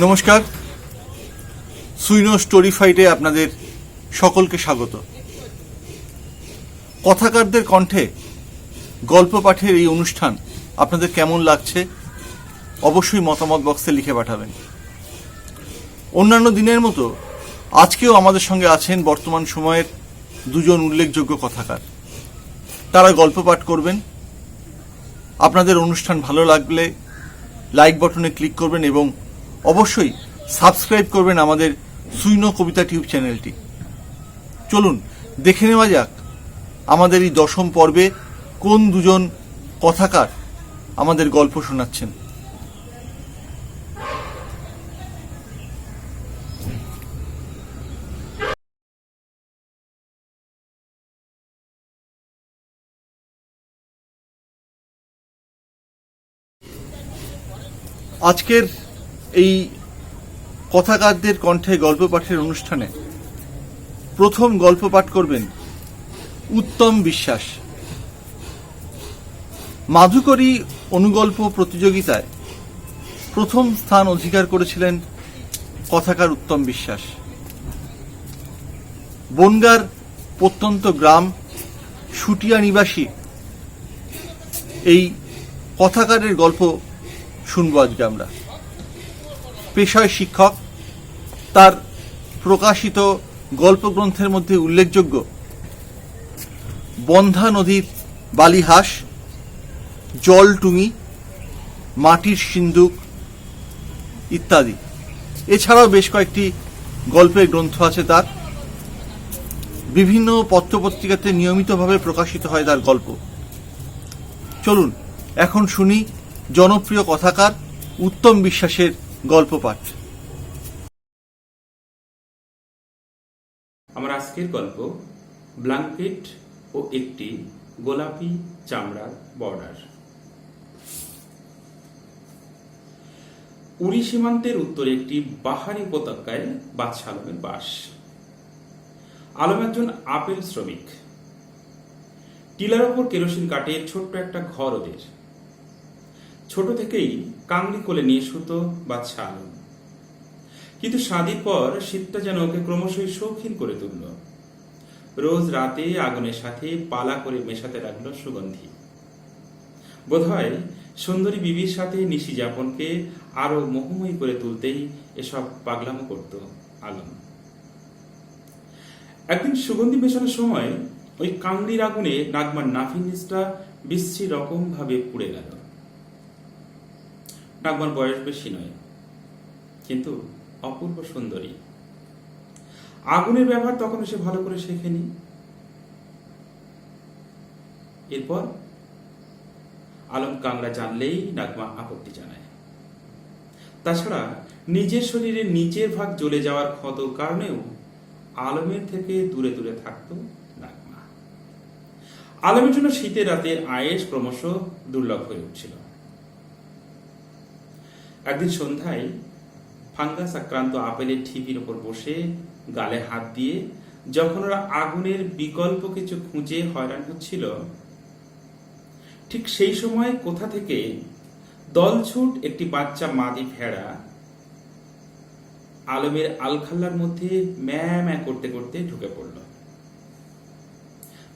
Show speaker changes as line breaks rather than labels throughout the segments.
নমস্কার, সুইনো স্টোরি ফাইটে আপনাদের সকলকে স্বাগত। কথাকারদের কণ্ঠে গল্প পাঠের এই অনুষ্ঠান আপনাদের কেমন লাগছে অবশ্যই মতামত বক্সে লিখে পাঠাবেন। অন্যান্য দিনের মতো আজকেও আমাদের সঙ্গে আছেন বর্তমান সময়ের দুজন উল্লেখযোগ্য কথাকার। তারা গল্প পাঠ করবেন। আপনাদের অনুষ্ঠান ভালো লাগলে লাইক বাটনে ক্লিক করবেন এবং অবশ্যই সাবস্ক্রাইব করবেন আমাদের সুইনো কবিতা টিউব চ্যানেলটি। চলুন দেখে নেওয়া যাক আমাদের এই 10ম পর্বে কোন দুজন কথাকার আমাদের গল্প শোনাচ্ছেন। আজকের এই কথাকারদের কণ্ঠে গল্প পাঠের অনুষ্ঠানে প্রথম গল্প পাঠ করবেন উত্তম বিশ্বাস। মাধুকরী অনুগল্প প্রতিযোগিতায় প্রথম স্থান অধিকার করেছিলেন কথাকার উত্তম বিশ্বাস। বনগাঁর প্রত্যন্ত গ্রাম শুটিয়া নিবাসী এই কথাকারের গল্প শুনবো আজকে আমরা। পেশায় শিক্ষক। তার প্রকাশিত গল্পগ্রন্থের মধ্যে উল্লেখযোগ্য বন্ধা নদীর বালিহাঁস, জলটুঙি, মাটির সিন্দুক ইত্যাদি। এছাড়াও বেশ কয়েকটি গল্পের গ্রন্থ আছে তার। বিভিন্ন পত্রপত্রিকাতে নিয়মিতভাবে প্রকাশিত হয় তার গল্প। চলুন এখন শুনি জনপ্রিয় কথাকার উত্তম বিশ্বাসের গল্প পাঠ।
আমার আজকের গল্প ব্ল্যাঙ্কেট ও একটি গোলাপি চামড়ার বর্ডার। উড়ি সীমান্তের উত্তরে একটি পাহাড়ি উপত্যকায় বাদশা আলমের বাস। আলম একজন আপেল শ্রমিক। টিলার ওপর কেরোসিন কাটে ছোট্ট একটা ঘর ওদের। ছোট থেকেই কাংড়ি কোলে নিয়ে শুতো বাদশা আলম। কিন্তু শাদির পর শীতটা যেন ওকে ক্রমশই শৌখিন করে তুলল। রোজ রাতে আগুনের সাথে পালা করে মেশাতে লাগলো সুগন্ধি। বোধহয় সুন্দরী বিবির সাথে নিশি যাপনকে আরো মোহময়ী করে তুলতেই এসব পাগলামো করত আলম। একদিন সুগন্ধি মেশানোর সময় ওই কাংড়ির আগুনে নাগমার নাভির নিচটা বিশ্রী রকম ভাবে পুড়ে গেল। নাগমার বয়স বেশি নয়, কিন্তু অপূর্ব সুন্দরী। আগুনের ব্যবহার তখন সে ভালো করে শেখেনি। এরপর আলম কাংড়া জানলেই নাগমা আপত্তি জানায়। তাছাড়া নিজের শরীরের নিচের ভাগ জ্বলে যাওয়ার ক্ষতর কারণেও আলমের থেকে দূরে দূরে থাকত নাগমা। আলমের জন্য শীতের রাতের আয়েশ ক্রমশ দুর্লভ হয়ে উঠছিল। একদিন সন্ধ্যায় ফাঙ্গাস আক্রান্ত আপেলের ঠিপির ওপর বসে গালে হাত দিয়ে যখন ওরা আগুনের বিকল্প কিছু খুঁজে হয়রান হচ্ছিল, ঠিক সেই সময় কোথা থেকে দলছুট একটি বাচ্চা মাদি ভেড়া আলমের আলখাল্লার মধ্যে ম্যা ম্যা করতে করতে ঢুকে পড়ল।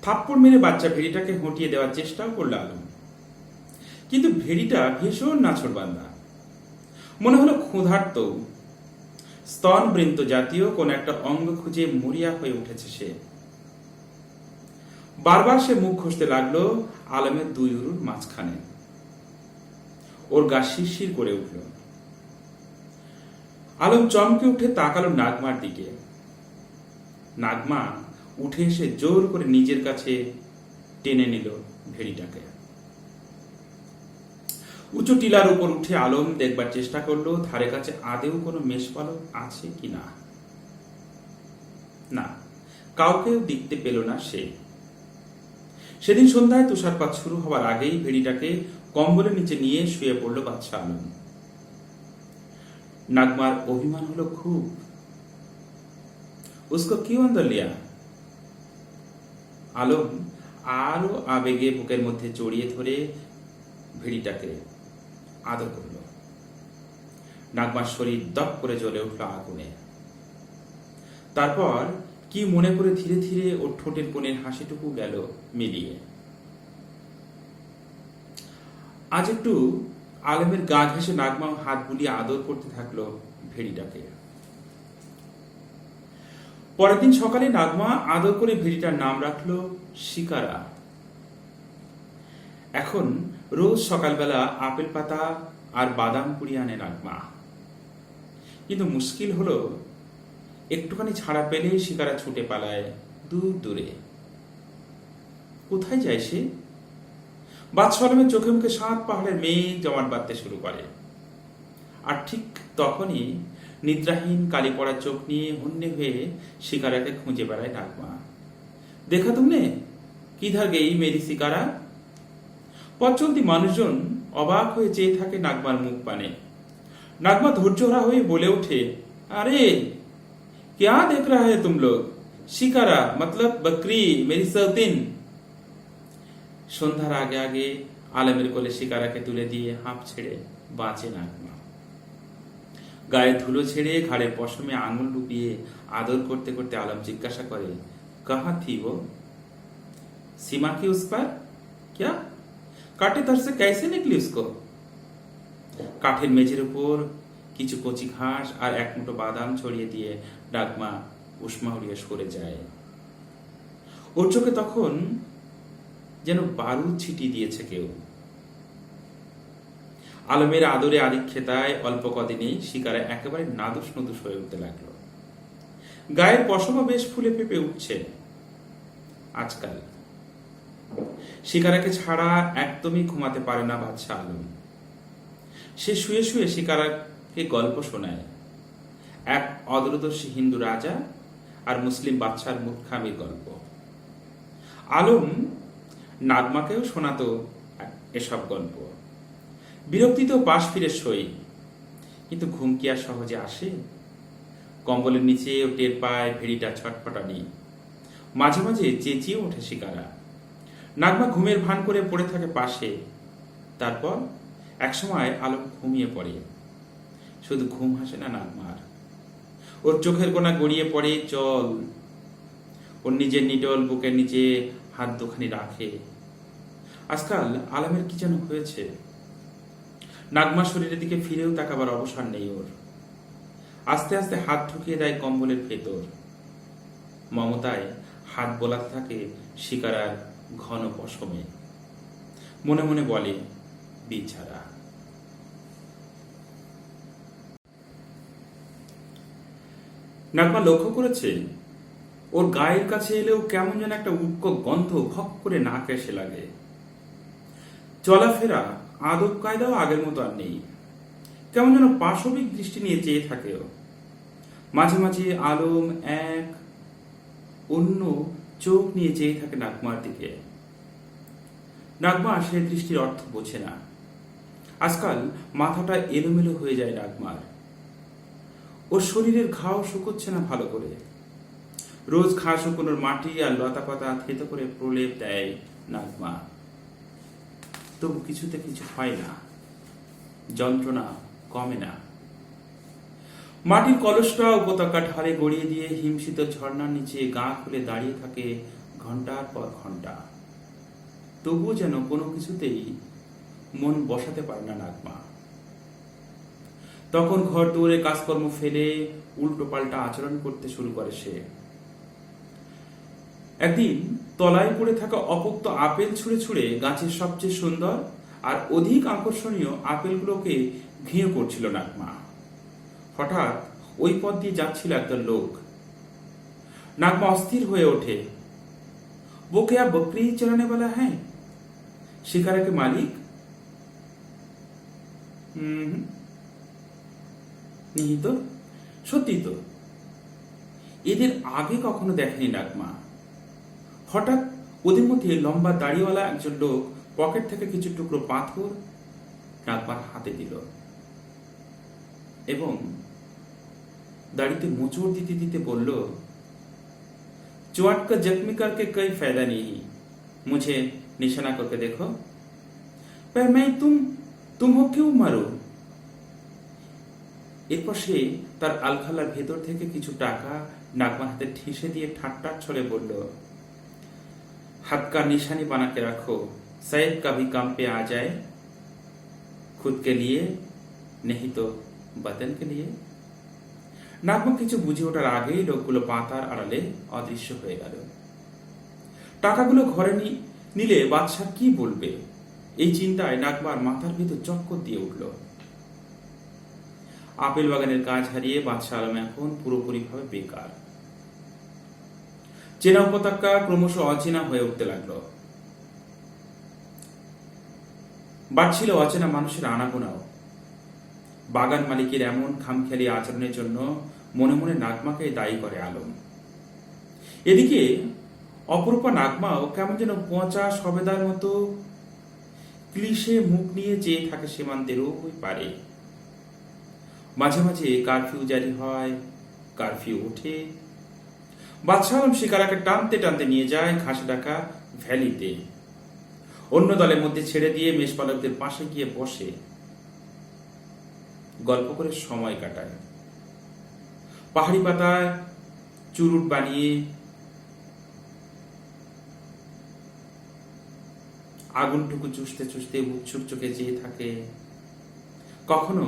থাপ্পড় মেরে বাচ্চা ভেড়িটাকে হটিয়ে দেওয়ার চেষ্টাও করল আলম। কিন্তু ভেড়িটা ভীষণ নাছোড়বান্দা। মনে হলো ক্ষুধার্ত, স্তনবৃন্ত জাতীয় কোন একটা অঙ্গ খুঁজে মরিয়া হয়ে উঠেছে সে। বারবার সে মুখ ঘষতে লাগলো আলমের দুই উরুর মাঝখানে। ওর গা শিরশির করে উঠল। আলম চমকে উঠে তাকালো নাগমার দিকে। নাগমা উঠে এসে জোর করে নিজের কাছে টেনে নিল ভেড়িটাকে। উঁচু টিলার উপর উঠে আলম দেখবার চেষ্টা করলো ধারে কাছে আদেও কোনো মেষপালক আছে কিনা। না, কাউকেও দেখতে পেল না সে। সেদিন সন্ধ্যায় তুষারপাত শুরু হওয়ার আগেই ভেড়িটাকে কম্বলের নিচে নিয়ে শুয়ে পড়ল বাদশা আলম। নাগমার অভিমান হলো খুব। উসকো কিউ অন্দর লিয়া? আলম আরো আবেগে বুকের মধ্যে জড়িয়ে ধরে ভেড়িটাকে আদর করল। নাগমার শরীর দপ করে জ্বলে উঠল আগুনে। তারপর কি মনে করে ধীরে ধীরে ওর ঠোঁটের কোণের হাসিটুকু গেল মিলিয়ে। আজ একটু আলেমের গা ঘেঁষে নাগমা হাত বুলিয়ে আদর করতে থাকলো ভেড়িটাকে। পরের দিন সকালে নাগমা আদর করে ভেড়িটার নাম রাখলো শিকারা। এখন রোজ সকালবেলা আপেল পাতা আর বাদাম কুড়িয়ে আনে নাগমা। কিন্তু মুশকিল হলো, একটুখানি ছাড়া পেলেই শিকারা ছুটে পালায় দূর দূরে। কোথায় যায় সে? বাদশাহ আলমের চোখে মুখে 7 পাহাড়ের মেঘ জমাট বাঁধতে শুরু করে। আর ঠিক তখনই নিদ্রাহীন কালি পড়া চোখ নিয়ে হন্যে হয়ে শিকারাকে খুঁজে বেড়ায় নাগমা। দেখা তুমনে কিধার গেই মেরি শিকারা? পথচলতি মানুষজন অবাক হয়ে চেয়ে থাকে নাগমার মুখ পানে। নাগমা ধৈর্যহারা হয়ে বলে ওঠে, আরে क्या देख रहा है तुम लोग? शिकारा मतलब बकरी मेरी सौतीन। সন্ধ্যার আগে আগে আলমের কোলে শিকারাকে তুলে দিয়ে হাঁপ ছেড়ে বাঁচে নাগমা। গায়ে ধুলো ছেড়ে ঘাড়ের পশমে আঙুল ডুবিয়ে আদর করতে করতে আলম জিজ্ঞাসা করে, কাহা থি वो? सीमा की उस पर? क्या? काटे दर से कैसे निकली उसको? কাঠের মেঝের উপর কিছু কচি ঘাস আর এক মুঠো বাদাম ছড়িয়ে দিয়ে নাগমা উষ্মা উড়িয়ে সরে যায়। ওর চোখে তখন যেন বারুদ ছিটিয়ে দিয়েছে কেউ। আলমের আদরে আদিক্ষেতায় অল্প কদিনেই শিকারা একেবারে নাদুস নদুস হয়ে উঠতে লাগলো। গায়ের পশমা বেশ ফুলে ফেপে উঠছে আজকাল। শিকারাকে ছাড়া একদমই ঘুমাতে পারে না বাদশাহ আলম। সে শুয়ে শুয়ে শিকারাকে গল্প শোনায়, এক অদূরদর্শী হিন্দু রাজা আর মুসলিম বাদশার মূর্খামির গল্প। আলম নাগমাকেও শোনাতো এসব গল্প। বিরক্তিতেও পাশ ফিরে সই, কিন্তু ঘুম কি আর সহজে আসে? কম্বলের নিচে ও টের পায় ভেড়িটা ছটফটানি। মাঝে মাঝে চেঁচিয়ে ওঠে শিকারা। নাগমা ঘুমের ভান করে পড়ে থাকে পাশে। তারপর একসময় আলম ঘুমিয়ে পড়ে। শুধু ঘুম হাসে না নাগমার, ওর চোখের কোনা গড়িয়ে পড়ে জল। ওর নিজের নিটল বুকের নিচে হাত দুখানি রাখে। আজকাল আলমের কি যেন হয়েছে। নাগমার শরীরের দিকে ফিরেও তাকাবার অবসর নেই ওর। আস্তে আস্তে হাত ঢুকিয়ে দেয় কম্বলের ভেতর। মমতায় হাত বোলাতে থাকে শিকারার ঘন পশমে। মনে মনে বলে, বিছাড়া। নাগমা লক্ষ্য করেছে ওর গায়ের কাছে এলেও কেমন যেন একটা উটকো গন্ধ ভক করে নাকে এসে লাগে। চলাফেরা আদব কায়দাও আগের মতো আর নেই। কেমন যেন পাশবিক দৃষ্টি নিয়ে চেয়ে থাকে ও। মাঝে মাঝে আলম এক অন্য চোখ নিয়ে চেয়ে থাকে নাগমার দিকে। নাগমা সে দৃষ্টির অর্থ বোঝে না। আজকাল মাথাটা এলোমেলো হয়ে যায় নাগমার। ওর শরীরের ঘাও শুকোচ্ছে না ভালো করে। রোজ ঘা শুকোনোর মাটি আর লতা পাতা থেতো করে প্রলেপ দেয় নাগমা। তবু কিছুতে কিছু হয় না, যন্ত্রণা কমে না। মাটির কলসটা উপত্যকা ঢালে গড়িয়ে দিয়ে হিমশীত ঝর্ণার নিচে গা খুলে দাঁড়িয়ে থাকে ঘন্টার পর ঘন্টা। তবুও যেন কোনো কিছুতেই মন বসাতে পারে না নাগমা। তখন ঘর দুয়ারে কাজকর্ম ফেলে উল্টো পাল্টা আচরণ করতে শুরু করে সে। একদিন তলায় পড়ে থাকা অপোক্ত আপেল ছুঁড়ে ছুঁড়ে গাছের সবচেয়ে সুন্দর আর অধিক আকর্ষণীয় আপেলগুলোকে ঘিয়ে করছিল নাগমা। হঠাৎ ওই পথ দিয়ে যাচ্ছিল একদল লোক। নাগমা অস্থির হয়ে ওঠে। वो क्या बकरी चराने वाला है? शिकारा के मालिक? नहीं तो, সত্যি তো। এদের আগে কখনো দেখেনি নাগমা। হঠাৎ ওদের মধ্যে লম্বা দাড়িওয়ালা একজন লোক পকেট থেকে কিছু টুকরো পাথর নাগমার হাতে দিল এবং দাড়িতে মোচড় দিতে দিতে বলল, चोट का जख्मी करके कोई फायदा नहीं, मुझे निशाना करके देखो। पर मैं तुम हो क्यों मारो? এরপর সে তার আলখাল্লার ভেতর থেকে কিছু টাকা নাগমার হাতে ঠেসে দিয়ে ঠাট্টার ছলে বলল, হাত কা নিশানি বানাকে রাখো, शायद कभी काम पे आ जाए, खुद के लिए नहीं तो वतन के लिए। নাগমা কিছু বুঝে ওঠার আগেই লোকগুলো পাতার আড়ালে অদৃশ্য হয়ে গেল। টাকাগুলো ঘরে নিলে বাদশা কি বলবে, এই চিন্তায় নাগমার মাথার ভিতর চক্কর দিয়ে উঠল। আপেল বাগানের কাজ হারিয়ে বাদশা আলম এখন পুরোপুরি ভাবে বেকার। চেনা উপত্যকা ক্রমশ অচেনা হয়ে উঠতে লাগলো। বাড়ছিল অচেনা মানুষের আনাগোনাও। বাগান মালিকের এমন খামখেয়ালি আচরণের জন্য মনে মনে নাগমাকে দায়ী করে আলম। এদিকে অপরূপা নাগমাও কেমন যেন পচা সবেদার মতো ক্লিশে মুখ নিয়ে চেয়ে থাকে সীমান্তের ওই পারে। মাঝে মাঝে কারফিউ জারি হয়, কারফিউ ওঠে। বাদশা আলম শিকারাকে টানতে টানতে নিয়ে যায় ঘাসে ঢাকা ভ্যালিতে। অন্য দলের মধ্যে ছেড়ে দিয়ে মেষপালকদের পাশে গিয়ে বসে গল্প করে সময় কাটায়। পাহাড়ি পাতায় চুরুট বানিয়ে আগুনটুকু চুষতে চুষতে উৎসুক চোখে চেয়ে থাকে। কখনো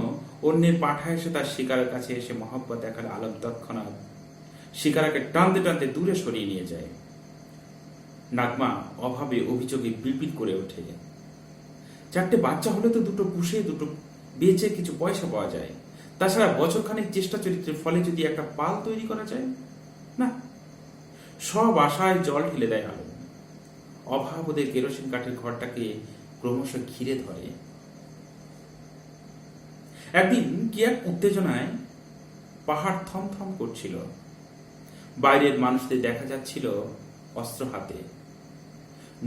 অন্যের পাঠা এসে তার শিকারের কাছে এসে মহব্বত দেখালে আলম তৎক্ষণাৎ শিকারাকে টানতে টানতে দূরে সরিয়ে নিয়ে যায়। নাগমা অভাবে অভিযোগে বিড়বিড় করে ওঠে, চারটে বাচ্চা হলে তো দুটো পুষে দুটো বেচে কিছু পয়সা পাওয়া যায়, তাছাড়া বছরখানেক চেষ্টা চরিত্রের ফলে যদি একটা পাল তৈরি করা যায় না। সব আশায় জল ঢেলে দেয় আলো। অভাব ওদের কেরোসিন কাঠের ঘরটাকে ক্রমশ ঘিরে ধরে। একদিন কি এক উত্তেজনায় পাহাড় থমথম করছিল। বাইরের মানুষদের দেখা যাচ্ছিল অস্ত্র হাতে।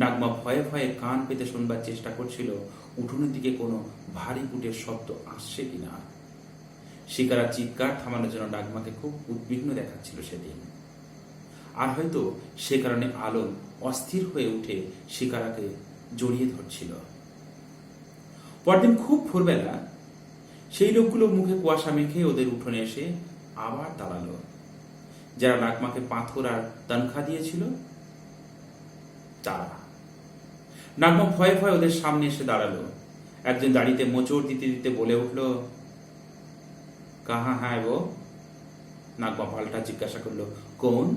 নাগমা ভয়ে ভয়ে কান পেতে শুনবার চেষ্টা করছিল উঠোনের দিকে কোনো ভারী বুটের শব্দ আসছে কিনা। শিকারা চিৎকার থামানোর জন্য নাগমাকে খুব উদ্বিগ্ন দেখাচ্ছিল সেদিন। আর হয়তো সে কারণে আলম অস্থির হয়ে উঠে শিকারাকে জড়িয়ে ধরছিল। পরদিন খুব ভোরবেলা সেই লোকগুলো মুখে কুয়াশা মেখে ওদের উঠোনে এসে আবার দাঁড়ালো। যারা নাগমাকে পাথর আর তনখা দিয়েছিল তারা। নাগমা ভয়ে ভয়ে ওদের সামনে এসে দাঁড়ালো। একজন দাড়িতে মোচড় দিতে দিতে বলে উঠল, কাহা হ্যাঁ वो? নাগমা পাল্টা জিজ্ঞাসা করলো, কোন?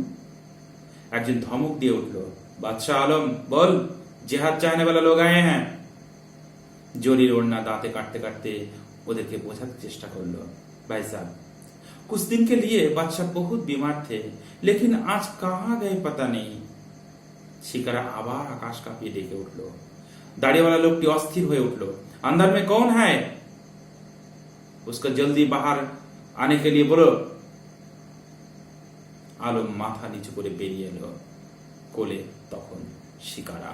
একজন ধমক দিয়ে উঠল, বাদশাহ আলম বল, জেহাদ চাহনে वाला लोग आए हैं। জরির ওড়না দাঁতে কাটতে কাটতে ওদেরকে বোঝাতে চেষ্টা করলো, भाई साहब कुछ दिन के लिए बादशाह बहुत बीमार थे, लेकिन आज कहाँ गए पता नहीं। শিকারা আবার আকাশ কাঁপিয়ে ডেকে উঠল। দাড়িওয়ালা লোকটি অস্থির হয়ে উঠল, अंदर में कौन है? उसको जल्दी बाहर आने के लिए बोलो। আলম মাথা নিচু করে বেরিয়ে এলো। কোলে তখন শিকারা।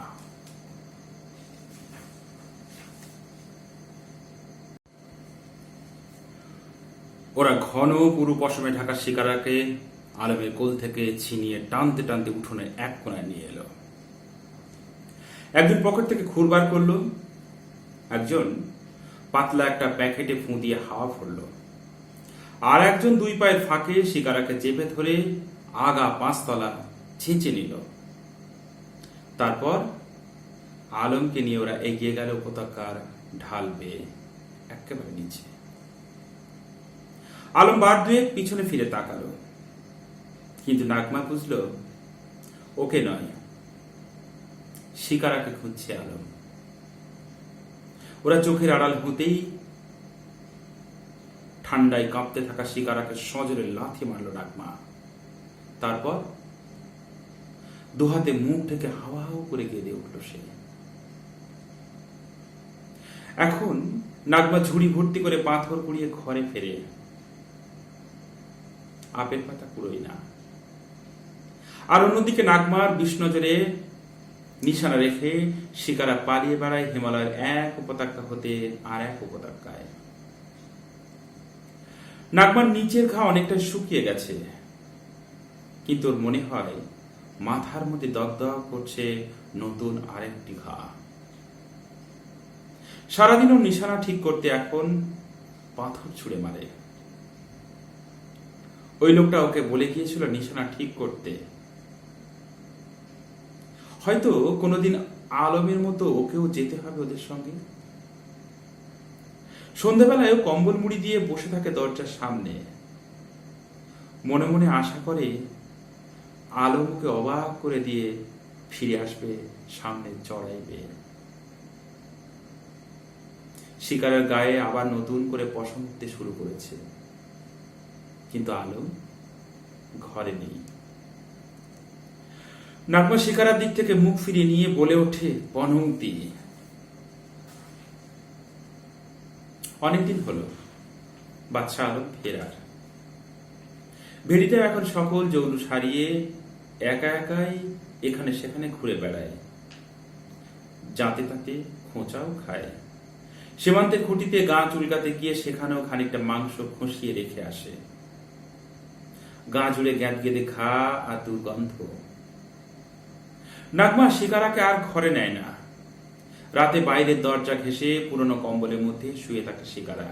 ওরা ঘন পুরু পশমে ঢাকা শিকারাকে আলমের কোল থেকে ছিনিয়ে টানতে টানতে উঠোনে এক কোণায় নিয়ে এলো। একজন পকেট থেকে খুর বার করলো, একজন পাতলা একটা প্যাকেটে ফুঁ দিয়ে হাওয়া ফেললো, আর একজন দুই পায়ের ফাঁকে শিকারাকে চেপে ধরে আগা 5 তলা ছেঁচে নিল। তারপর আলমকে নিয়ে ওরা এগিয়ে গেল উপত্যকার ঢাল বেয়ে একেবারে নিচে। আলম বার দুয়েক পিছনে ফিরে তাকালো, কিন্তু নাগমা বুঝল ওকে নয়, শিকারাকে খুঁজছে আলম। ওরা চোখের আড়াল হতেই ঠান্ডায় কাঁপতে থাকা শিকারাকে সজোরে লাথি মারল নাগমা। তারপর দুহাতে মুখ ঢেকে হাওয়া হাওয়া করে কেঁদে উঠল সে। এখন নাগমা ঝুড়ি ভর্তি করে পাথর কুড়িয়ে ঘরে ফেরে। আপেল পাতা কুড়োই না। আর অন্যদিকে নাগমার বিষ্ণজরে নিশানা রেখে শিকারা পালিয়ে বেড়ায় হিমালয়ের এক উপত্যকা হতে আর এক উপত্যকায়। নাগমার নিচের ঘা অনেকটা শুকিয়ে গেছে, কিন্তু ওর মনে হয় মাথার মধ্যে দগদগ করছে নতুন আরেকটি ঘা। সারাদিন ওর নিশানা ঠিক করতে এখন পাথর ছুঁড়ে মারে। ওই লোকটা ওকে বলে গিয়েছিল নিশানা ঠিক করতে। হয়তো কোনোদিন আলমের মতো ওকেও যেতে হবে ওদের সঙ্গে। সন্ধ্যাবেলায় কম্বল মুড়ি দিয়ে বসে থাকে দরজার সামনে, মনে মনে আশা করে আলমকে অবাক করে দিয়ে ফিরে আসবে সামনে চড়াইবে। শিকারের গায়ে আবার নতুন করে পশম উঠতে শুরু করেছে, কিন্তু আলম ঘরে নেই। নাগমা শিকারার দিক থেকে মুখ ফিরিয়ে নিয়ে বলে ওঠে পনংতি। অনেকদিন হলো বাদশা আলম ফেরার। ভেড়িটা এখন সকল জৌলুস হারিয়ে একা একাই এখানে সেখানে ঘুরে বেড়ায়, যাতে তাতে খোঁচাও খায়। সীমান্তের খুঁটিতে গা চুলকাতে গিয়ে সেখানেও খানিকটা মাংস খসিয়ে রেখে আসে। গা জুড়ে গ্যাদ গেদে ঘা আর দুর্গন্ধ। নাগমা শিকারাকে আর ঘরে নেয় না। রাতে বাইরের দরজা ঘেঁষে পুরনো কম্বলের মধ্যে শুয়ে থাকে শিকারা।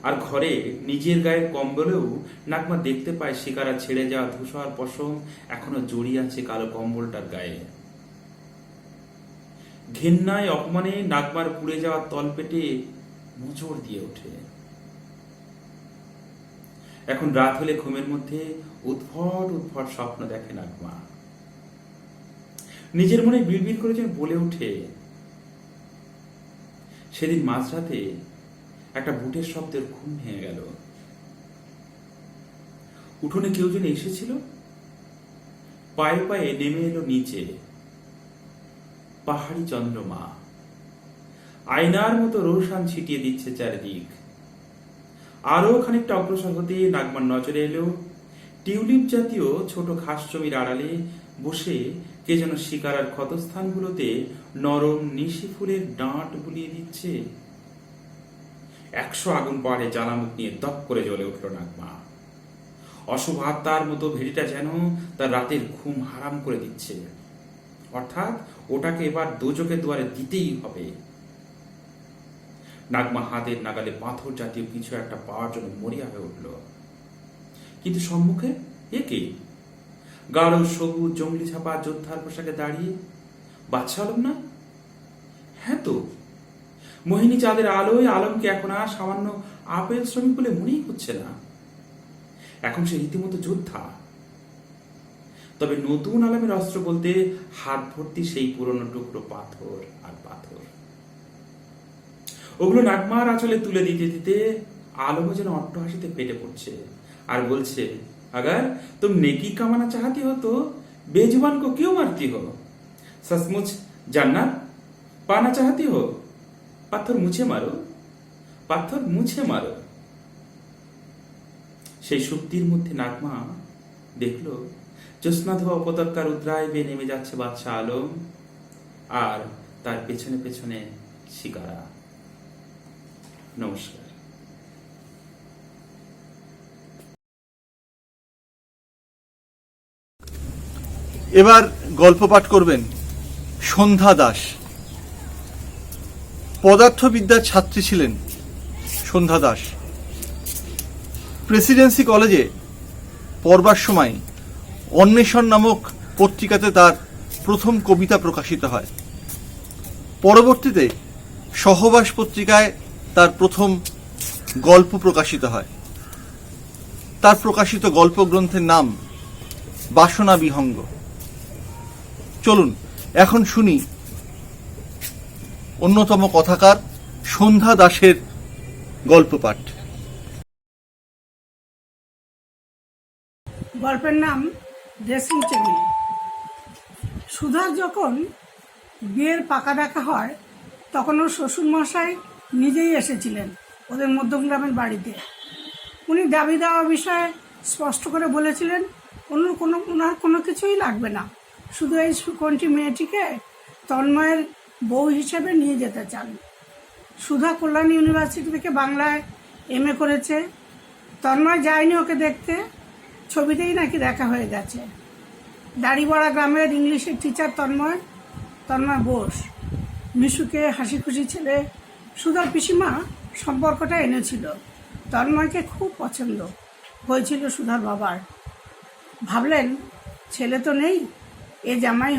আর ঘরে নিজের গায়ের কম্বলেও নাগমা দেখতে পায় শিকারা ছেড়ে যাওয়া ধূসর পশম এখনো জড়িয়ে আছে কালো কম্বলটার গায়ে। ঘেন্নায় অপমানে নাগমার পুড়ে যাওয়া তলপেটে মোচড় দিয়ে ওঠে। এখন রাত হলে ঘুমের মধ্যে উদ্ভট উদ্ভট স্বপ্ন দেখে নাগমা। নিজের মনে বিড়বিড় করে যেন বলে ওঠে, সেদিন মাঝরাতে একটা বুটের শব্দের ঘুম ভেঙে গেল। উঠোনে কেউ যেন এসেছিল, পায়ে পায়ে নেমে এলো নিচে পাহাড়ি চন্দ্রমা। আয়নার মতো রোশান ছিটিয়ে দিচ্ছে চারিদিক। আরো খানিকটা অগ্রসর হতে নাগমার নজরে এলো টিউলিপ জাতীয় ছোট ঘাস জমির আড়ালে বসে কে যেন শিকারার ক্ষতস্থানগুলোতে নরম নিশি ফুলের ডাঁট বুলিয়ে দিচ্ছে। 100 আগুন পাহাড়ে জ্বালামুখ নিয়ে দপ করে জ্বলে উঠল নাগমা। অশুভ আত্মার মতো ভেড়িটা যেন তার রাতের ঘুম হারাম করে দিচ্ছে, অর্থাৎ ওটাকে এবার দোজকের দুয়ারে দিতেই হবে। নাগমা হাতের নাগালে পাথর জাতীয় কিছু একটা পাওয়ার জন্য মরিয়া হয়ে উঠল, কিন্তু সম্মুখে একে গাঢ় সবুজ জঙ্গলি ছাপা যোদ্ধার পোশাকে দাঁড়িয়ে বাদশা আলম না? হ্যাঁ তো, মোহিনী চাঁদের আলোয় আলমকে এখন আর সামান্য আপেল শ্রমিক বলে মনেই হচ্ছে না। এখন সে রীতিমতো যোদ্ধা। তবে নতুন আলমের অস্ত্র বলতে হাত ভর্তি সেই পুরনো টুকরো পাথর আর পাথর। ওগুলো নাগমার আঁচলে তুলে দিতে দিতে আলম যেন অট্টহাসিতে পেটে পড়ছে আর বলছে, अगर तुम नेकी कमाना चाहती हो तो बेजुबान को क्यों मारती हो? सचमुच जन्नत पाना चाहती हो? পাথর মুছে মারো, পাথর মুছে মারো। সেই শক্তির মধ্যে নাগমা দেখল জ্যোৎস্না ধোয়া উপত্যকার উদ্রায় বেয়ে নেমে যাচ্ছে বাদশা আলম, আর তার পেছনে পেছনে শিকারা। নমস্কার।
এবার গল্প পাঠ করবেন সন্ধ্যা দাস। পদার্থবিদ্যার ছাত্রী ছিলেন সন্ধ্যা দাস। প্রেসিডেন্সি কলেজে পড়বার সময় অন্বেষণ নামক পত্রিকাতে তার প্রথম কবিতা প্রকাশিত হয়। পরবর্তীতে সহবাস পত্রিকায় তার প্রথম গল্প প্রকাশিত হয়। তার প্রকাশিত গল্পগ্রন্থের নাম বাসনা বিহঙ্গ। চলুন এখন শুনি অন্যতম কথাকার সন্ধ্যা দাসের গল্প পাঠ।
গল্পের নাম ড্রেসিং টেবিল। সুধার যখন বিয়ের পাকা দেখা হয় তখন ওর শ্বশুরমশাই নিজেই এসেছিলেন ওদের মধ্যমগ্রামের বাড়িতে। উনি দাবি দেওয়া বিষয়ে স্পষ্ট করে বলেছিলেন ওনার কোনো কিছুই লাগবে না, শুধু এই সুকণ্ঠী মেয়েটিকে তন্ময়ের বউ হিসেবে নিয়ে যেতে চান। সুধা কল্যাণ ইউনিভার্সিটি থেকে বাংলায় MA করেছে। তন্ময় যায়নি ওকে দেখতে, ছবিতেই নাকি দেখা হয়ে গেছে। দাড়িপাড়া গ্রামের ইংলিশের টিচার তন্ময় বোস, মিশুকে হাসি খুশি ছেলে। সুধার পিসিমা সম্পর্কটা এনেছিল। তন্ময়কে খুব পছন্দ হয়েছিল সুধার বাবার। ভাবলেন ছেলে তো নেই, এ জামাই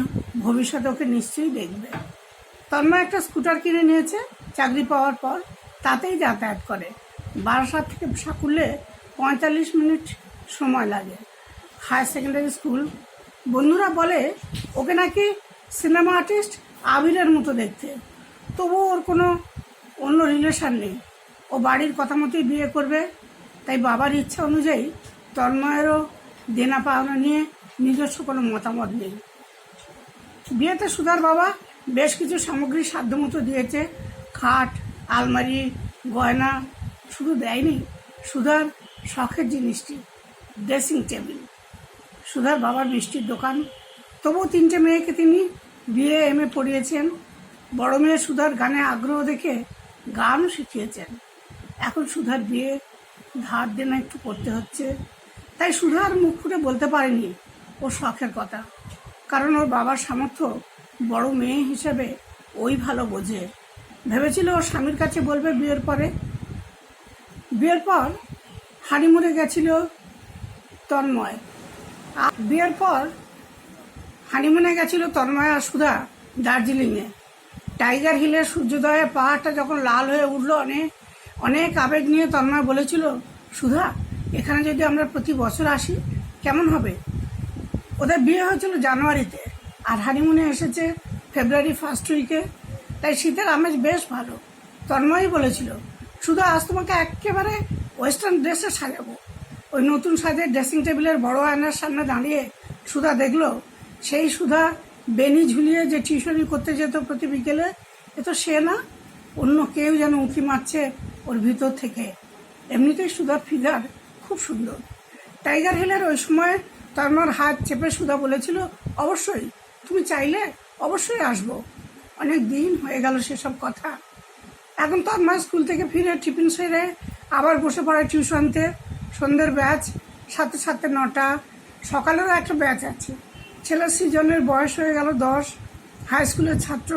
ভবিষ্যতে ওকে নিশ্চয়ই দেখবে। তন্ময় একটা স্কুটার কিনে নিয়েছে চাকরি পাওয়ার পর, তাতেই যাতায়াত করে। বারাসাত থেকে সাকুল্যে 45 মিনিট সময় লাগে। Higher secondary school. বন্ধুরা বলে ওকে নাকি সিনেমা আর্টিস্ট আবিরের মতো দেখতে। তবুও ওর কোনো অন্য রিলেশন নেই, ও বাড়ির কথা মতোই বিয়ে করবে। তাই বাবার ইচ্ছা অনুযায়ী তন্ময়েরও দেনা পাওনা নিয়ে নিজস্ব কোনো মতামত নেই। বিয়েতে সুধার বাবা বেশ কিছু সামগ্রী সাধ্যমতো দিয়েছে। খাট, আলমারি, গয়না। শুধু দেয়নি সুধার শখের জিনিসটি, ড্রেসিং টেবিল। সুধার বাবার মিষ্টির দোকান। তবুও 3টে মেয়েকে তিনি বিয়ে MA পড়িয়েছেন। বড় মেয়ে সুধার গানে আগ্রহ দেখে গানও শিখিয়েছেন। এখন সুধার বিয়ে ধার দেনা একটু করতে হচ্ছে, তাই সুধার মুখ ফুটে বলতে পারেনি ওর শখের কথা, কারণ ওর বাবার সামর্থ্য বড় মেয়ে হিসেবে ওই ভালো বোঝে। ভেবেছিল ওর স্বামীর কাছে বলবে বিয়ের পরে। বিয়ের পর হানিমুনে গেছিল তন্ময়। বিয়ের পর হানিমুনে গেছিল তন্ময় আর সুধা দার্জিলিংয়ে। টাইগার হিলের সূর্যোদয়ে পাহাড়টা যখন লাল হয়ে উঠল, অনেক আবেগ নিয়ে তন্ময় বলেছিল, সুধা এখানে যদি আমরা প্রতি বছর আসি কেমন হবে? ওদের বিয়ে হয়েছিল জানুয়ারিতে আর হানিমুনে এসেছে ফেব্রুয়ারি 1st উইকে, তাই শীতের আমেজ বেশ ভালো। তন্ময়ই বলেছিল, সুধা আজ তোমাকে একেবারে ওয়েস্টার্ন ড্রেসে সাজাবো। ওই নতুন সাজের ড্রেসিং টেবিলের বড় আয়নার সামনে দাঁড়িয়ে সুধা দেখলো সেই সুধা বেনি ঝুলিয়ে যে টিউশনি করতে যেত প্রতি বিকেলে, এ তো সে না, অন্য কেউ যেন উঁকি মারছে ওর ভিতর থেকে। এমনিতেই সুধার ফিগার খুব সুন্দর। টাইগার হিলের ওই সময় তন্ময়ের হাত চেপে সুধা বলেছিল, অবশ্যই, তুমি চাইলে অবশ্যই আসবো। অনেক দিন হয়ে গেল সেসব কথা। এখন তন্ময় স্কুল থেকে ফিরে টিফিন সেরে আবার বসে পড়ে টিউশনতে। সন্ধ্যের ব্যাচ, সাথে সাথে 9টা। সকালেরও একটা ব্যাচ আছে। ছেলের সিজনের বয়স হয়ে গেল 10। হাই স্কুলের ছাত্র,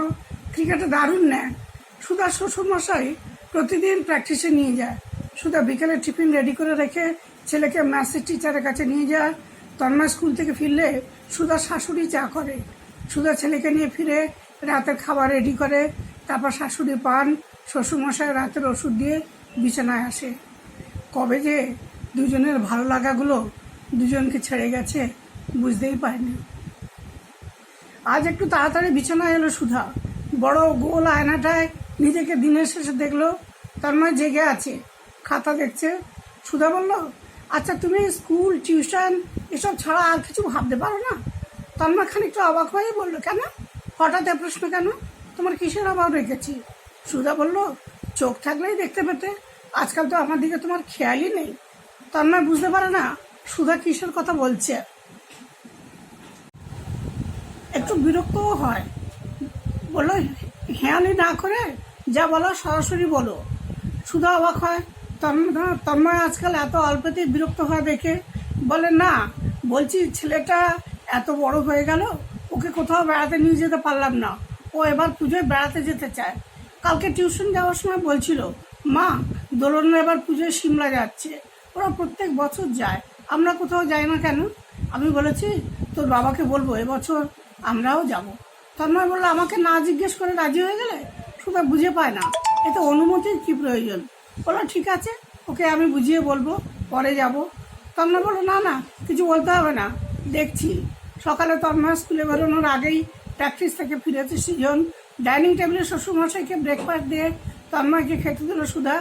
ক্রিকেটে দারুণ নেয়। সুধার শ্বশুরমশাই প্রতিদিন প্র্যাকটিসে নিয়ে যায়। সুধা বিকেলে টিফিন রেডি করে রেখে ছেলেকে ম্যাথসের টিচারের কাছে নিয়ে যায়। তন্ময় স্কুল থেকে ফিরলে সুধার শাশুড়ি চা করে। সুধা ছেলেকে নিয়ে ফিরে রাতের খাবার রেডি করে, তারপর শাশুড়ি পান, শ্বশুরমশাই রাতের ওষুধ দিয়ে বিছানায় আসে। কবে যে দুজনের ভালো লাগাগুলো দুজনকে ছেড়ে গেছে বুঝতেই পারেনি। আজ একটু তাড়াতাড়ি বিছানায় এলো সুধা। বড় গোল আয়নাটায় নিজেকে দিনের শেষে দেখলো। তন্ময় জেগে আছে, খাতা দেখছে। সুধা বলল, আচ্ছা তুমি স্কুল, টিউশন এসব ছাড়া আর কিছু ভাবতে পারো না? তন্ময় খানিকটা অবাক হয়ে বলল, কেন? হঠাৎ এ প্রশ্ন কেন? তোমার কিসের অভাব রেখেছি? সুধা বলল, চোখ থাকলেই দেখতে পেতে, আজকাল তো আমার দিকে তোমার খেয়ালই নেই। তন্ময় বুঝতে পারে না সুধা কিসের কথা বলছে। একটু বিরক্তও হয়। বললো, হেয়ালি না করে যা বলো সরাসরি বলো। সুধা অবাক হয়। তন্ময় আজকাল এত অল্পতেই বিরক্ত হয় দেখে বলে, না বলছি ছেলেটা এত বড় হয়ে গেল, ওকে কোথাও বেড়াতে নিয়ে যেতে পারলাম না। ও এবার পুজোয় বেড়াতে যেতে চায়। কালকে টিউশন যাওয়ার সময় বলছিল, মা দোলনা এবার পুজোয় সিমলা যাচ্ছে। ওরা প্রত্যেক বছর যায়, আমরা কোথাও যাই না কেন? আমি বলেছি তোর বাবাকে বলবো এবছর আমরাও যাব। তন্ময় বললো, আমাকে না জিজ্ঞেস করে রাজি হয়ে গেলে? সুধা বুঝে পায় না এতে অনুমতির কি প্রয়োজন। বললো, ঠিক আছে, ওকে আমি বুঝিয়ে বলবো, পরে যাব। তন্ময় বললো, না না কিছু বলতে হবে না, দেখছি। সকালে তন্ময় স্কুলে বেরোনোর আগেই প্র্যাকটিস থেকে ফিরেছে সৃজন। ডাইনিং টেবিলে শ্বশুরমশাইকে ব্রেকফাস্ট দিয়ে তন্ময়কে খেতে দিল সুধা।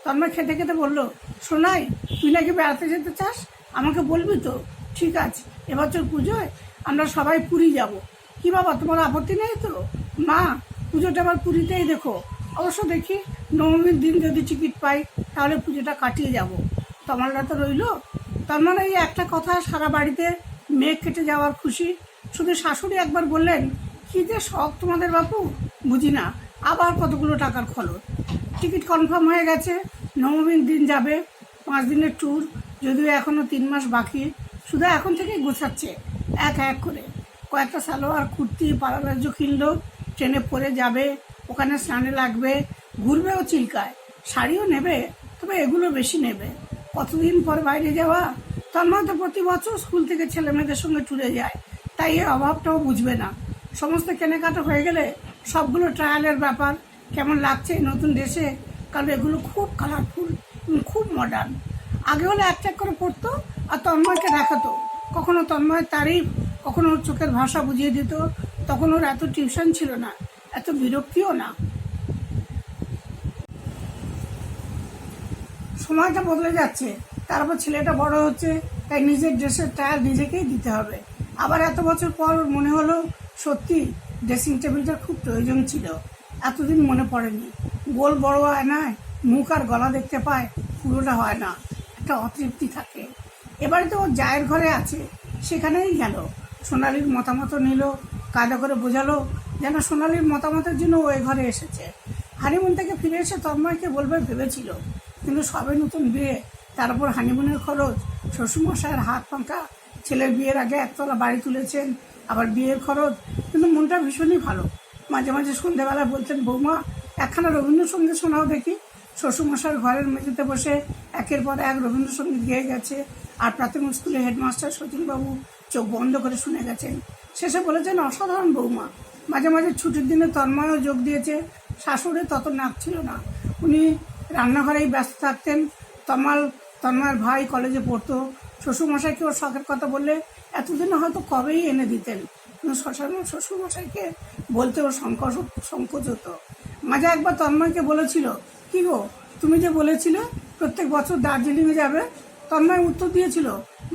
তন্ময় খেতে খেতে বলল, শোনাই তুই নাকি বেড়াতে যেতে চাস, আমাকে বলবি তো? ঠিক আছে, এবছর পুজোয় আমরা সবাই পুরী যাব। কি বাবা, তোমার আপত্তি নেই তো? মা পুজোটা আবার পুরীতেই দেখো। অবশ্য দেখি নবমীর দিন যদি টিকিট পাই তাহলে পুজোটা কাটিয়ে যাব। তোমাররা তো রইল। তন্ময় এই একটা কথা সারা বাড়িতে মেঘ কেটে যাওয়ার খুশি। শুধু শাশুড়ি একবার বললেন, কি যে শখ তোমাদের বাপু, বুঝি না, আবার কতগুলো টাকার খরচ। টিকিট কনফার্ম হয়ে গেছে, নবমীর দিন যাবে। 5 দিনের ট্যুর, যদিও এখনো 3 মাস বাকি। শুধু এখন থেকেই গোছাচ্ছে এক এক করে। কয়েকটা সালোয়ার, কুর্তি, পালারাজ্য কিনলো। ট্রেনে পরে যাবে, ওখানে স্নানে লাগবে, ঘুরবেও চিল্কায়। শাড়িও নেবে তো তবে এগুলো বেশি নেবে। কতদিন পর বাইরে যাওয়া, তন্ময় তো প্রতি বছর স্কুল থেকে ছেলে মেয়েদের সঙ্গে ট্যুরে যায়, তাই এই অভাবটাও বুঝবে না। সমস্ত কেনাকাটা হয়ে গেলে সবগুলো ট্রায়ালের ব্যাপার, কেমন লাগছে এই নতুন ড্রেসে, কারণ এগুলো খুব কালারফুল, খুব মডার্ন। আগে হলে এক এক করে পড়তো আর তন্ময়কে দেখাতো, কখনো তন্ময়ের তারিফ, কখনো ওর চোখের ভাষা বুঝিয়ে দিত। তখন ওর এত টিউশন ছিল না, এত বিরক্তিও না। সময়টা বদলে যাচ্ছে, তারপর ছেলেটা বড় হচ্ছে, তাই নিজের ড্রেসের ট্রায়াল নিজেকেই দিতে হবে। আবার এত বছর পর ওর মনে হলো সত্যি ড্রেসিং টেবিলটার খুব প্রয়োজন ছিল, এতদিন মনে পড়েনি। গোল বড় আয়নায় মুখ আর গলা দেখতে পায়, পুরোটা হয় না, একটা অতৃপ্তি থাকে। এবারে তো ওর জায়ের ঘরে আছে, সেখানেই গেল, সোনালির মতামত নিল, কায়দা করে বোঝালো যেন সোনালির মতামতের জন্য ওই ঘরে এসেছে। হানিমুন থেকে ফিরে এসে তন্ময়কে বলবে ভেবেছিল, কিন্তু সবে নতুন বিয়ে, তার উপর হানিমুনের খরচ, শ্বশুরমশাইয়ের হাত পাঙ্কা, ছেলের বিয়ের আগে একতলা বাড়ি তুলেছেন, আবার বিয়ের খরচ। কিন্তু মনটা ভীষণই ভালো। মাঝে মাঝে সন্ধ্যেবেলা বলতেন, বৌমা একখানা রবীন্দ্রসঙ্গীত শোনাও দেখি। শ্বশুরমশাইয়ের ঘরের মেঝেতে বসে একের পর এক রবীন্দ্রসঙ্গীত গেয়ে গেছে, আর প্রাথমিক স্কুলে হেডমাস্টার সচিনবাবু চোখ বন্ধ করে শুনে গেছেন। শেষে বলেছেন, অসাধারণ বৌমা। মাঝে মাঝে ছুটির দিনে তন্ময়ও যোগ দিয়েছে। শাশুড়ি তত নাক ছিল না, উনি রান্নাঘরেই ব্যস্ত থাকতেন। তন্ময়ের ভাই কলেজে পড়তো, শ্বশুরমশাইকে ওর শখের কথা বললে এতদিনে হয়তো কবেই এনে দিতেন, কিন্তু শ্বশুরমশাইকে বলতে ওর সংকোচ হতো। মাঝে একবার তন্ময়কে বলেছিল, কি গো তুমি যে বলেছিলে প্রত্যেক বছর দার্জিলিংয়ে যাবে, তন্ময় উত্তর দিয়েছিল,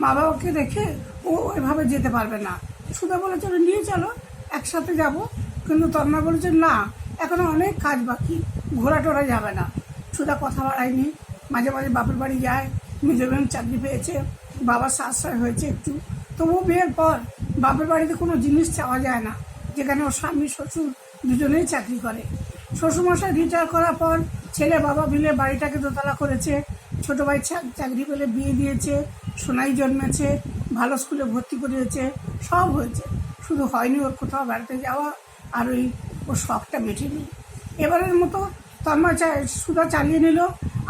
মা বাবাকে রেখে ও এভাবে যেতে পারবে না। সুধা বলেছিল, নিয়ে চলো একসাথে যাব, কিন্তু তন্ময় বলেছে, না এখনো অনেক কাজ বাকি, ঘোরা টোরা যাবে না। সুধা কথা বাড়ায়নি। মাঝে মাঝে বাপের বাড়ি যায়, মেজবেন চাকরি পেয়েছে, বাবার সাশ্রয় হয়েছে একটু। তবুও বিয়ের পর বাপের বাড়িতে কোনো জিনিস চাওয়া যায় না, যেখানে ওর স্বামী শ্বশুর দুজনেই চাকরি করে। শ্বশুরমশাই রিটায়ার করার পর ছেলে বাবা মিলে বাড়িটাকে দোতলা করেছে। ছোটো ভাই চাকরি পেলে বিয়ে দিয়েছে, সোনাই জন্মেছে, ভালো স্কুলে ভর্তি করিয়েছে, সব হয়েছে, শুধু হয়নি ওর কোথাও বেড়াতে যাওয়া আর ওর শখটা মেটেনি। এবারের মতো তন্ময় সুধা চালিয়ে নিল,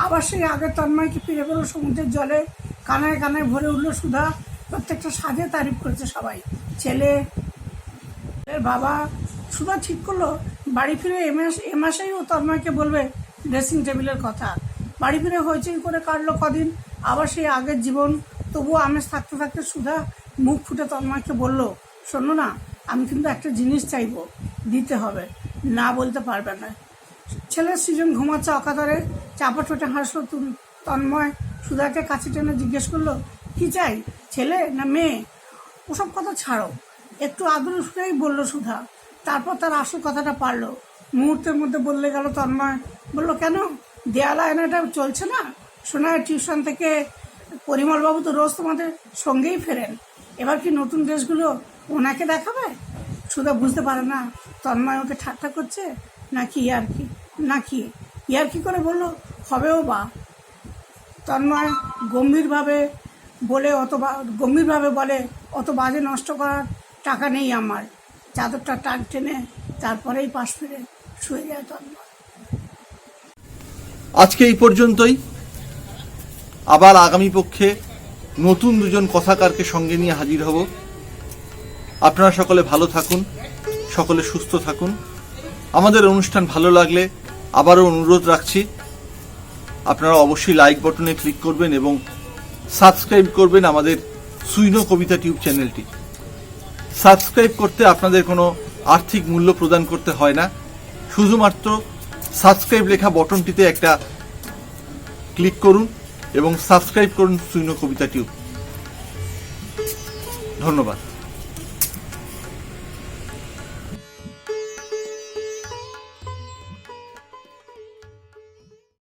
আবার সেই আগের তন্ময়কে ফিরে পেল সমুদ্রের জলে। কানায় কানায় ভরে উঠলো সুধা, প্রত্যেকটা সাজে তারিফ করেছে সবাই। ছেলে বাবা। সুধা ঠিক করলো বাড়ি ফিরে এ মাসেই ও তন্ময়কে বলবে ড্রেসিং টেবিলের কথা। বাড়ি ফিরে হইচই করে কাটলো কদিন, আবার সেই আগের জীবন। তবুও আমেজ থাকতে থাকতে সুধা মুখ ফুটে তন্ময়কে বলল, শোনো না, আমি কিন্তু একটা জিনিস চাইবো, দিতে হবে, না বলতে পারবে না। ছেলের সৃজন ঘুমাচ্ছে অকাতরে, চাপা ঠোঁটে হাসলো তন্ময়। সুধাকে কাছে টেনে জিজ্ঞেস করলো, কি চাই, ছেলে না মেয়ে? ওসব কথা ছাড়ো, একটু আদরে শুনেই বললো সুধা। তারপর তার আসল কথাটা পারলো, মুহূর্তের মধ্যে বললে গেল তন্ময়। বললো, কেন, দেয়াল আয়নাটা চলছে না? শোনায় টিউশন থেকে পরিমলবাবু তো রোজ তোমাদের সঙ্গেই ফেরেন, এবার কি নতুন ড্রেসগুলো ওনাকে দেখাবে? সুধা বুঝতে পারে না তন্ময় ওকে ঠাট্টা করছে নাকি ইয়ার্কি করে বলল, হবেও বা। তন্ময় গম্ভীরভাবে বলে অত বাজে নষ্ট করার টাকা নেই আমার। চাদরটা টান টেনে তারপরেই পাশ ফিরে শুয়ে যায় তন্ময়।
আজকে এই পর্যন্তই। আবার আগামী পক্ষে নতুন দুজন কথাকারকে সঙ্গে নিয়ে হাজির হব। আপনারা সকলে ভালো থাকুন, সকলে সুস্থ থাকুন। আমাদের অনুষ্ঠান ভালো লাগলে আবারও অনুরোধ রাখছি, আপনারা অবশ্যই লাইক বাটনে ক্লিক করবেন এবং সাবস্ক্রাইব করবেন আমাদের সুইনো কবিতা টিউব চ্যানেলটি। সাবস্ক্রাইব করতে আপনাদের কোনো আর্থিক মূল্য প্রদান করতে হয় না, শুধুমাত্র সাবস্ক্রাইব লেখা বটনটিতে একটা ক্লিক করুন এবং সাবস্ক্রাইব করুন সুইনো কবিতা টিউব। ধন্যবাদ।